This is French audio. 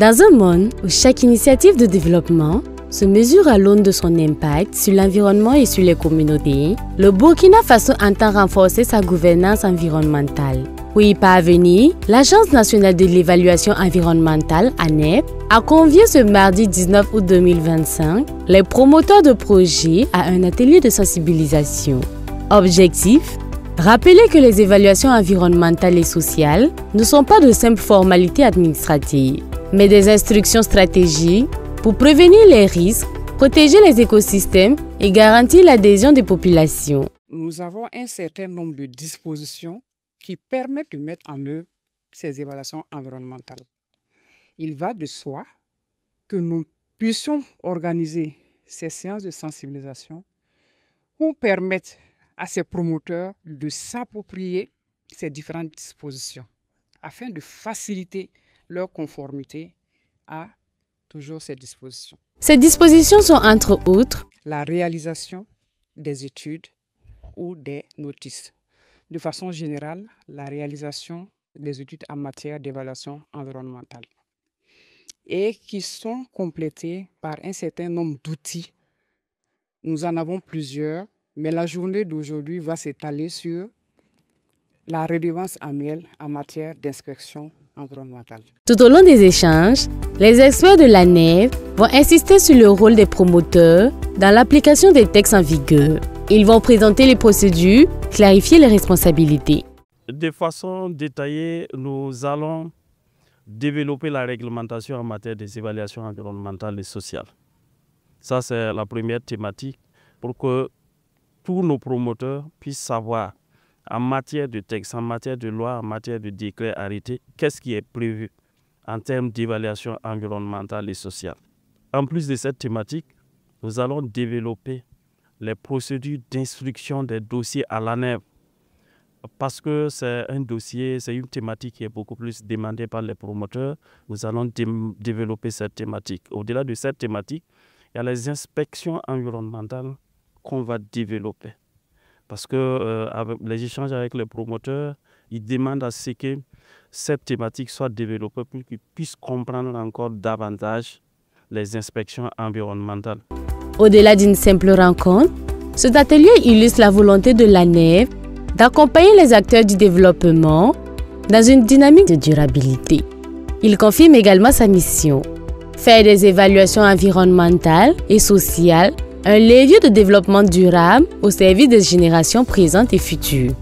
Dans un monde où chaque initiative de développement se mesure à l'aune de son impact sur l'environnement et sur les communautés, le Burkina Faso entend renforcer sa gouvernance environnementale. Pour y parvenir, l'Agence nationale de l'évaluation environnementale, ANEP, a convié ce mardi 19 août 2025 les promoteurs de projets à un atelier de sensibilisation. Objectif: rappeler que les évaluations environnementales et sociales ne sont pas de simples formalités administratives, mais des instructions stratégiques pour prévenir les risques, protéger les écosystèmes et garantir l'adhésion des populations. Nous avons un certain nombre de dispositions qui permettent de mettre en œuvre ces évaluations environnementales. Il va de soi que nous puissions organiser ces séances de sensibilisation pour permettre à ces promoteurs de s'approprier ces différentes dispositions afin de faciliter leur conformité à toujours ces dispositions. Ces dispositions sont entre autres la réalisation des études ou des notices. De façon générale, la réalisation des études en matière d'évaluation environnementale et qui sont complétées par un certain nombre d'outils. Nous en avons plusieurs, mais la journée d'aujourd'hui va s'étaler sur la redevance annuelle en matière d'inspection environnementale. Tout au long des échanges, les experts de l'ANEP vont insister sur le rôle des promoteurs dans l'application des textes en vigueur. Ils vont présenter les procédures, clarifier les responsabilités. De façon détaillée, nous allons développer la réglementation en matière des évaluations environnementales et sociales. Ça, c'est la première thématique pour que tous nos promoteurs puissent savoir en matière de texte, en matière de loi, en matière de décret arrêté, qu'est-ce qui est prévu en termes d'évaluation environnementale et sociale. En plus de cette thématique, nous allons développer les procédures d'instruction des dossiers à l'ANEP parce que c'est un dossier, c'est une thématique qui est beaucoup plus demandée par les promoteurs. Nous allons développer cette thématique. Au-delà de cette thématique, il y a les inspections environnementales qu'on va développer. Parce que avec les échanges avec les promoteurs, ils demandent à ce que cette thématique soit développée pour qu'ils puissent comprendre encore davantage les inspections environnementales. Au-delà d'une simple rencontre, cet atelier illustre la volonté de l'ANEP d'accompagner les acteurs du développement dans une dynamique de durabilité. Il confirme également sa mission: faire des évaluations environnementales et sociales un levier de développement durable au service des générations présentes et futures.